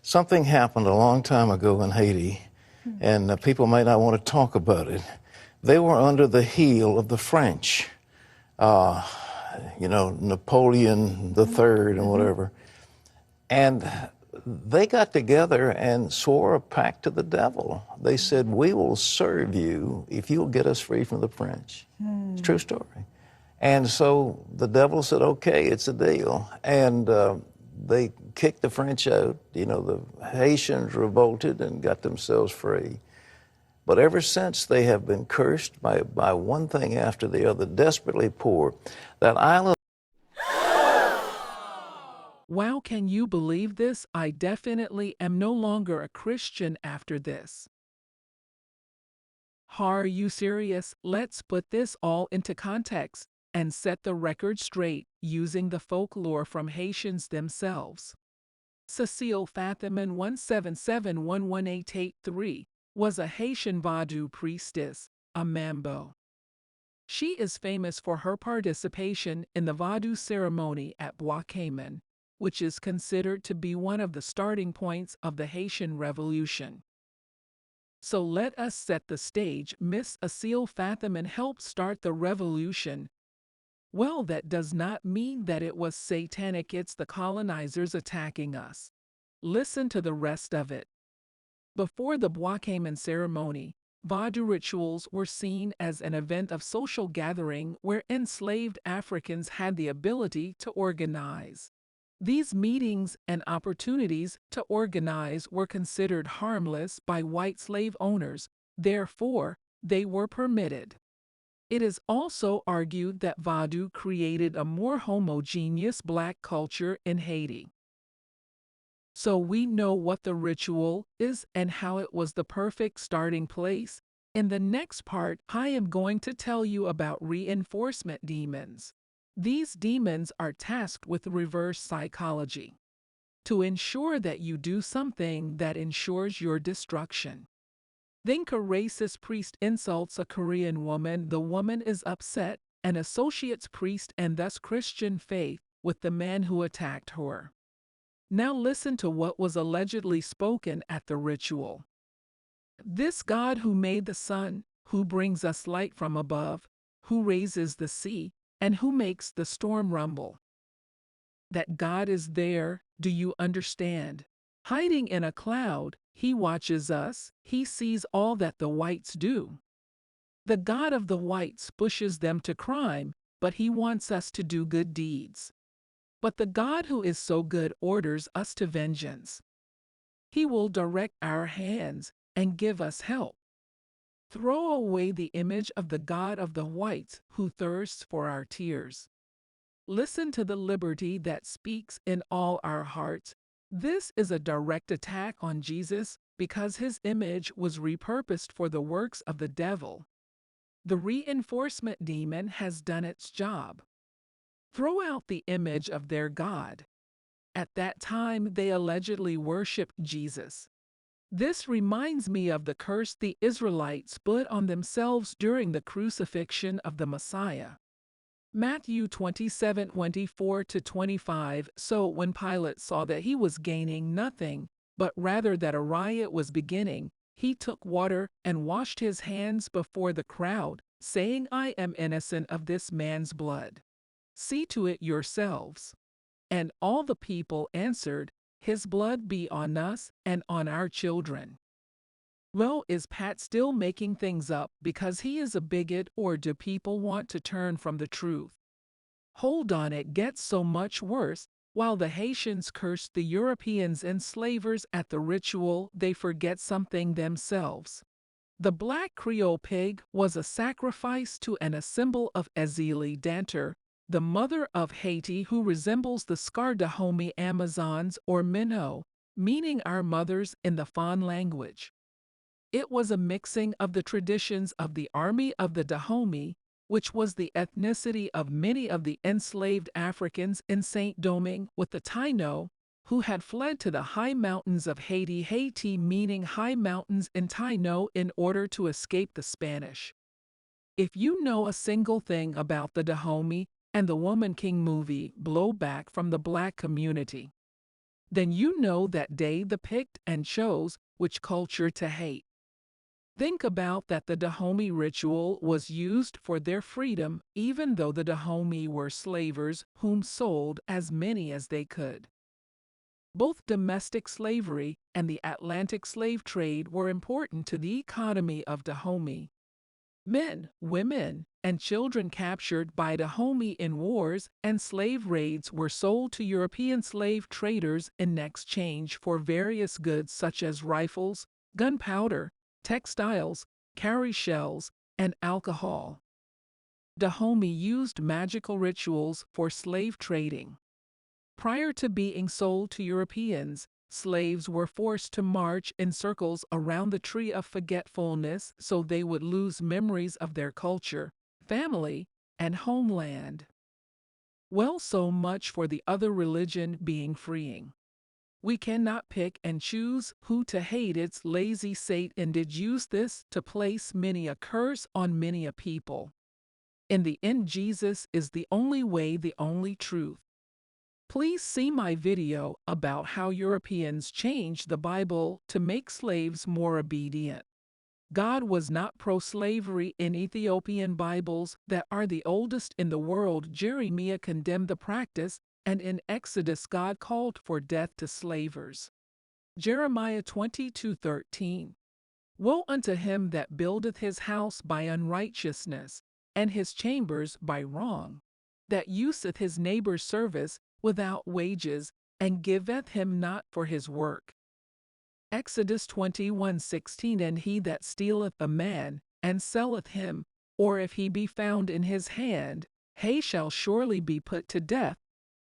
Something happened a long time ago in Haiti, and people may not want to talk about it. They were under the heel of the French, uh, Napoleon the Third and whatever. And they got together and swore a pact to the devil. They said, "We will serve you if you'll get us free from the French." It's a true story. And so the devil said, "Okay, it's a deal." And they kicked the French out. The Haitians revolted and got themselves free. But ever since, they have been cursed by one thing after the other, desperately poor. That island. Wow, can you believe this? I definitely am no longer a Christian after this. Are you serious? Let's put this all into context and set the record straight using the folklore from Haitians themselves. Cecile Fathiman 177118883 was a Haitian Vodou priestess, a Mambo. She is famous for her participation in the Vodou ceremony at Bois Cayman, which is considered to be one of the starting points of the Haitian Revolution. So let us set the stage. Miss Cecile Fathiman helped start the revolution. Well, that does not mean that it was satanic, it's the colonizers attacking us. Listen to the rest of it. Before the Bois Cayman ceremony, Vodou rituals were seen as an event of social gathering where enslaved Africans had the ability to organize. These meetings and opportunities to organize were considered harmless by white slave owners, therefore, they were permitted. It is also argued that Vodou created a more homogeneous black culture in Haiti. So we know what the ritual is and how it was the perfect starting place. In the next part, I am going to tell you about reinforcement demons. These demons are tasked with reverse psychology to ensure that you do something that ensures your destruction. Think a racist priest insults a Korean woman, the woman is upset and associates priest and thus Christian faith with the man who attacked her. Now listen to what was allegedly spoken at the ritual. This God who made the sun, who brings us light from above, who raises the sea, and who makes the storm rumble. That God is there, do you understand? Hiding in a cloud, he watches us, he sees all that the whites do. The God of the whites pushes them to crime, but he wants us to do good deeds. But the God who is so good orders us to vengeance. He will direct our hands and give us help. Throw away the image of the God of the whites who thirsts for our tears. Listen to the liberty that speaks in all our hearts. This is a direct attack on Jesus because his image was repurposed for the works of the devil. The reinforcement demon has done its job. Throw out the image of their God. At that time, they allegedly worshiped Jesus. This reminds me of the curse the Israelites put on themselves during the crucifixion of the Messiah. Matthew 27:24-25. So when Pilate saw that he was gaining nothing, but rather that a riot was beginning, he took water and washed his hands before the crowd, saying, "I am innocent of this man's blood. See to it yourselves." And all the people answered, "His blood be on us and on our children." Well, is Pat still making things up because he is a bigot, or do people want to turn from the truth? Hold on, it gets so much worse. While the Haitians cursed the Europeans enslavers at the ritual, they forget something themselves. The black Creole pig was a sacrifice to and a symbol of Azili Danter, the mother of Haiti, who resembles the Scar Dahomey Amazons or Minnow, meaning our mothers in the Fon language. It was a mixing of the traditions of the army of the Dahomey, which was the ethnicity of many of the enslaved Africans in Saint-Domingue, with the Taino, who had fled to the high mountains of Haiti, Haiti meaning high mountains in Taino, in order to escape the Spanish. If you know a single thing about the Dahomey and the Woman King movie, blow back from the black community. then you know that day the picked and chose which culture to hate. Think about that the Dahomey ritual was used for their freedom, even though the Dahomey were slavers whom sold as many as they could. Both domestic slavery and the Atlantic slave trade were important to the economy of Dahomey. Men, women, and children captured by Dahomey in wars and slave raids were sold to European slave traders in exchange for various goods such as rifles, gunpowder, textiles, cowrie shells, and alcohol. Dahomey used magical rituals for slave trading. Prior to being sold to Europeans, slaves were forced to march in circles around the tree of forgetfulness so they would lose memories of their culture, family, and homeland. Well, so much for the other religion being freeing. We cannot pick and choose who to hate. It's lazy. Satan did use this to place many a curse on many a people. In the end, Jesus is the only way, the only truth. Please see my video about how Europeans changed the Bible to make slaves more obedient. God was not pro-slavery in Ethiopian Bibles that are the oldest in the world. Jeremiah condemned the practice, and in Exodus God called for death to slavers. Jeremiah 22:13. Woe unto him that buildeth his house by unrighteousness, and his chambers by wrong, that useth his neighbor's service without wages, and giveth him not for his work. Exodus 21:16. And he that stealeth a man, and selleth him, or if he be found in his hand, he shall surely be put to death,